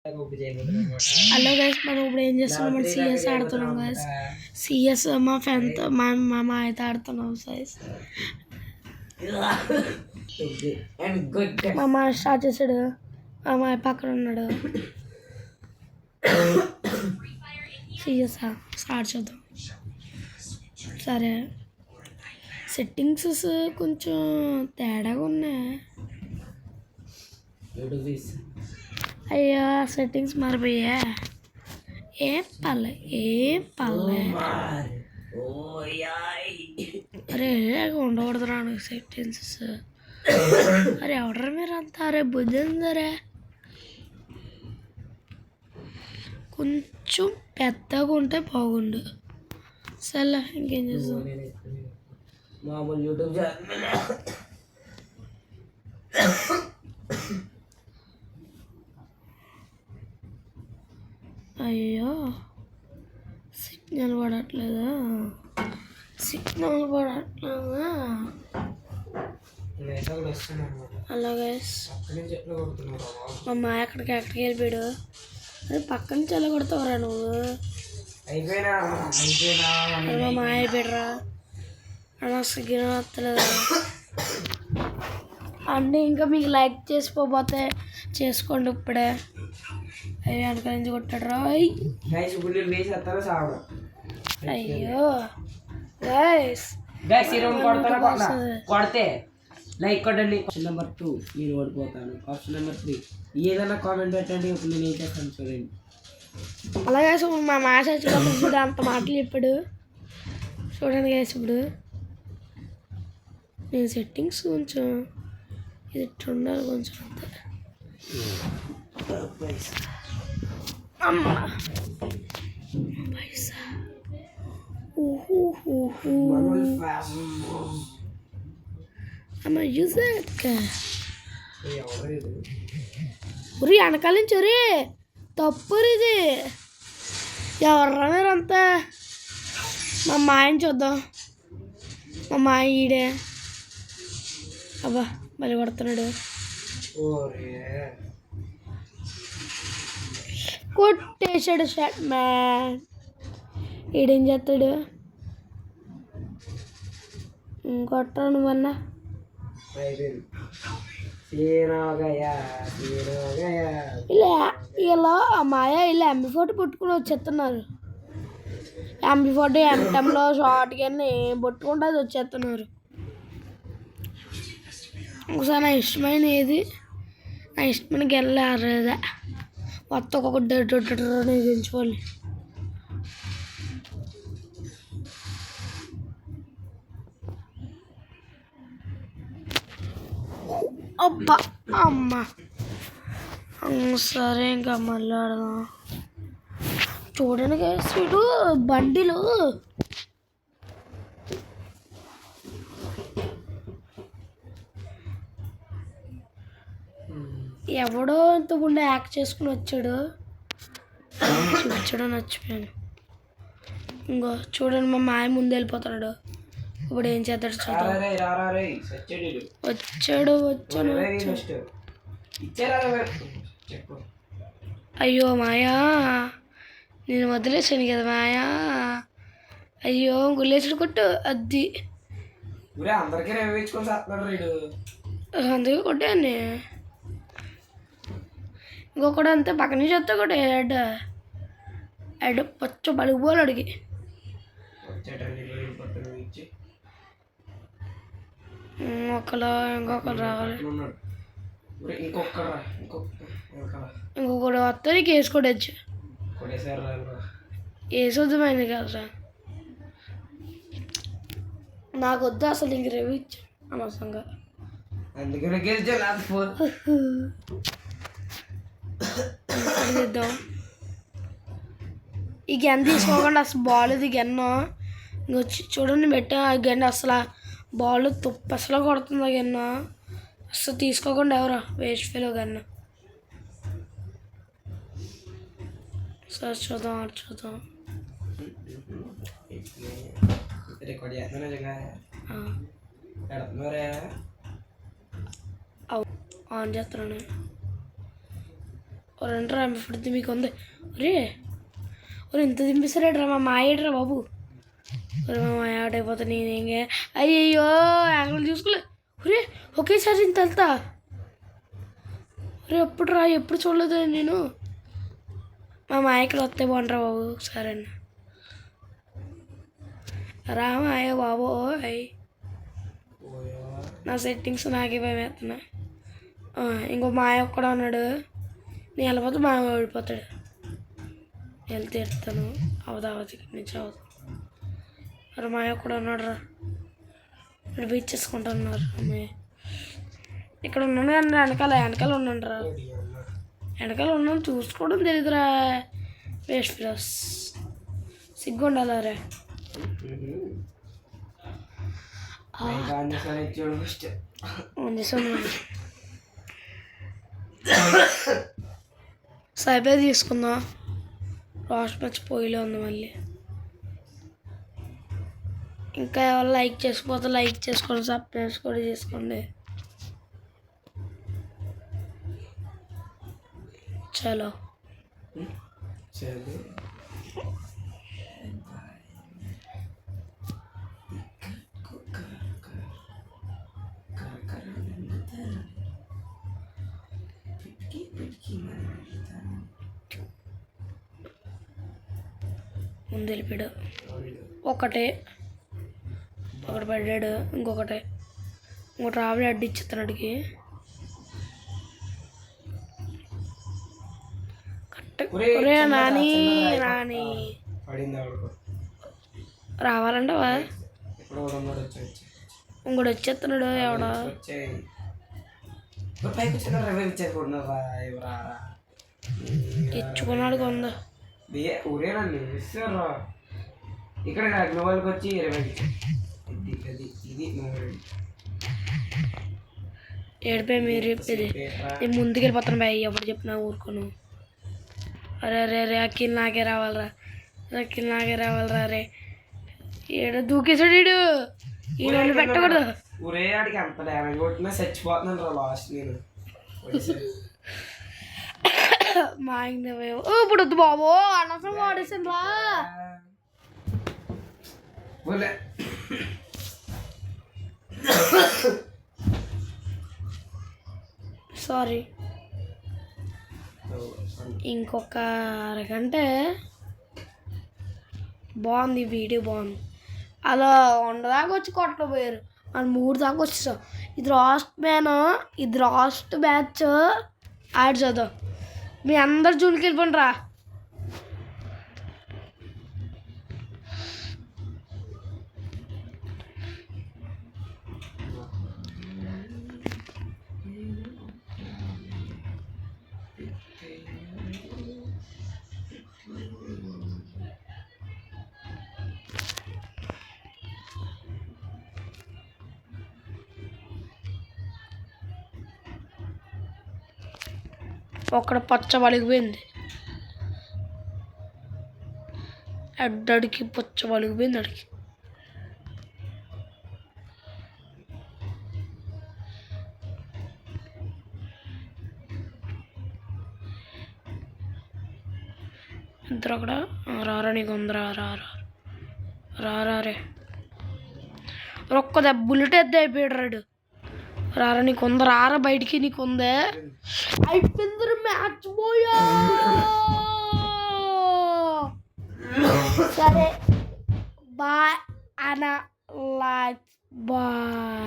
Hello guys, మనం ఇప్పుడు ఏం చేస్తున్నాం? సిఎస్ ఆడుతున్నాం గైస్. సిఎస్ మా ఫ్రెండ్తో మా అయితే ఆడుతున్నాం గైస్. మా స్టార్ట్ చేసాడు, మా పక్కన ఉన్నాడు. సిఎస్ స్టార్ట్ చేద్దాం. సరే, సెట్టింగ్స్ కొంచెం తేడాగా ఉన్నాయి. అయ్యా, సెట్టింగ్స్ మారిపోయా. ఏం పర్లే అరే ఉండకూడదురా సెట్టింగ్స్. అరే ఎవడరా మీరు అంతా? అరే బుద్ధి ఉందరే, కొంచెం పెద్దగా ఉంటే బాగుండు. సరే ఇంకేం చేస్తాం. మామూలు యూట్యూబ్ అయ్యో, సిగ్నల్ పడట్లేదా? అలాగే మా మాయ ఎక్కడికి వెళ్ళిపోయాడు. అదే పక్కన చెల్ల కొడతావురా నువ్వు. మా మాయ అయిపోయాడురా. అలా సిగ్నల్ వస్తలేదా? అన్నీ ఇంకా మీకు లైక్ చేసుకోపోతే చేసుకోండి ఇప్పుడే. అయ్యో వెనక నుంచి కొట్టాడు రా. అయ్యో గైస్, కొడితే లైక్ కొట్టండి. ఆప్షన్ నెంబర్ 2 మీరు ఓడిపోతాను. ఆప్షన్ నెంబర్ 3 ఏదైనా కామెంట్ పెట్టండి. ఇప్పుడు నేను ఏం చేస్తాను చూడండి. అలాగే మా మ్యాచ్ వచ్చినప్పుడు చూడు అంత మాటలు చెప్పాడు. చూడండి గైస్, ఇప్పుడు నేను సెట్టింగ్స్ కొంచెం ఇది ఉండాలి కొంచెం అంతే. అమ్మా పైసా అమ్మ యూజర్ ఉరి వెనకాల నుంచి ఉరి తప్పురు ఇది. ఎవర్రా మీరంతా? మా మాయని చూద్దాం. మా మాయ ఈడే. అబ్బా మళ్ళీ కొడుతున్నాడు. కొట్టేశాడు షాట్ మ్యాన్. ఈడేం చేస్తాడు? కొట్టరా నువ్వన్నా. ఇలా మాయ ఇలా ఎంబీ40 పట్టుకుని వచ్చేస్తున్నారు. ఎంబీ40 ఎంటెంలో షార్ట్ కానీ పట్టుకుంటే అది వచ్చేస్తున్నారు. ఒకసారి నా ఇష్టమైన ఏది, నా ఇష్టమైన గెలలేదా మొత్తం ఒక్కొక్కటి గెలుచుకోవాలి. అబ్బా అమ్మ. సరే ఇంకా మళ్ళీ ఆడదాం. చూడండి వీడు బండిలు ఎవడో ఇంతకుండా యాక్ట్ చేసుకుని వచ్చాడు. చూపించడం నచ్చిపోయాను. ఇంకో చూడండి, మా మాయ ముందు వెళ్ళిపోతాడు. ఇప్పుడు ఏం చేస్తాడు చూద్దాం. వచ్చాడు. అయ్యో మాయా, నేను వదిలేసాను కదా మాయా. అయ్యో గుల్లేసుడు కొట్టు అద్ది. అందుకే కొట్టాను. ఇంకొకటి అంతే పక్క నుంచి వస్తా కూడా ఎడ్ పచ్చ పలిగిపోవాలి అడిగి. ఇంకొకరు రావాలి. ఇంకొకటి వస్తే నీకు వేసుకోవచ్చు. వేసొద్దుమైంది కదా నాకు వద్దు అసలు. ఇంక రేవి ఇచ్చా అనవసరంగా. ఈ గెన్ తీసుకోకుండా అసలు బాల్ ఇది గెన్ను ఇంకొచ్చి చూడండి పెట్టా. ఆ గెన్ అసలు బాల్ తుప్పసలో కొడుతుంది. ఆ గెన్ను అసలు తీసుకోకుండా ఎవరో వేస్ట్ ఫెలో గన్ను. సరే చూద్దాం. ఆన్ చేస్తున్నాను. రెండురా ఇప్పుడు మీకు ఉంది. ఒరే ఒరే ఇంత దింపిస్తారేట్రా మా మాయేట్రా బాబు. ఒరే మా మాయ అవుట్ అయిపోతా నేనేంగే. అయ్యయ్యో యాంగిల్ చూసుకోలే. ఒరే ఒకేసారి ఇంత వెళ్తా. ఒరే ఎప్పుడు చూడలేదు నేను. మా మాయకి వస్తే బాగుంటారా బాబు. సరే అన్న రామాయ బాబు. నా సెట్టింగ్స్ నాకే భయమేస్తున్నా. ఇంకో మాయ ఒక్కడ ఉన్నాడు. నేను వెళ్ళిపోతే మాయ ఓడిపోతాడు. వెళ్తే ఎడతాను అవదావతి నుంచి అవదు. అరే మాయ ఒక్కడ ఉన్నాడు రా. ఇక్కడ బీచ్ చేసుకుంటున్నారు అమ్మాయి. ఇక్కడ ఉన్నాను కానీ వెనకాల ఉన్నాను రా. వెనకాల ఉన్నాను చూసుకోవడం తెలియదురా. వేస్ట్ ప్లస్ సిగ్గు ఉండాలా రే. సైబే తీసుకుందాం. లాస్ట్ మ్యాచ్ పోయిలే ఉంది మళ్ళీ. ఇంకా ఎవరు లైక్ చేసుకోకపోతే లైక్ చేసుకోండి, సబ్స్క్రైబ్ కూడా చేసుకోండి. చలో ముందు వెళ్ళిపోయాడు. ఒకటి పడ్డాడు. ఇంకొకటి రావిడి అడ్డిచ్చిస్తున్నాడికి. ఒరే నాని రావాలంటవా? ఇంకోటి వచ్చేస్తున్నాడు ఎవడో. తెచ్చుకున్నాడు కొంద. ఇక్కడ గ్లోబల్కి వచ్చి 20 ఏడిపోయి మీరు చెప్పేది. నేను ముందుకు వెళ్ళిపోతాను బాయ్. ఎప్పుడు చెప్పినా ఊరుకోను. అరే అరే అరే అక్కిల్ నాకే రావాలరా రే. ఏడు దూకేసాడు వీడు. ఈ నన్ను పెట్టకూడదు. ఊరే ఆడికి అంత డ్యామేజ్ కొట్టినా చచ్చిపోతున్నాను రా లాస్ట్ నేను. మా ఇప్పుడు వద్దు బాబు అనవసరం వాడేసాను రా. సారీ. ఇంకొక అరగంట బాగుంది వీడియో బాగుంది. అలా ఉండదాకా వచ్చి కొట్టపోయారు. మనం 3 దాకా వచ్చేసాం. ఇది లాస్ట్ మ్యాచ్ యాడ్ చేద్దాం. మీ అందరు జూన్కి వెళ్ళిపోండి రా. ఒక్కడ పచ్చ వలిగిపోయింది. అడ్డడికి పచ్చ వలిగిపోయింది. అడికి ఇద్దరు అక్కడ రారా. నీకు ఉందరా రారే. ఒక్క బుల్లెట్ ఎద్దు అయిపోయాడు రాడు. రారా నీకు ఉందా. రారా బయటికి. నీకు ఉందే. అయిపోయింది మ్యాచ్ పోయా. సరే బాయ్ అన్న. బాయ్.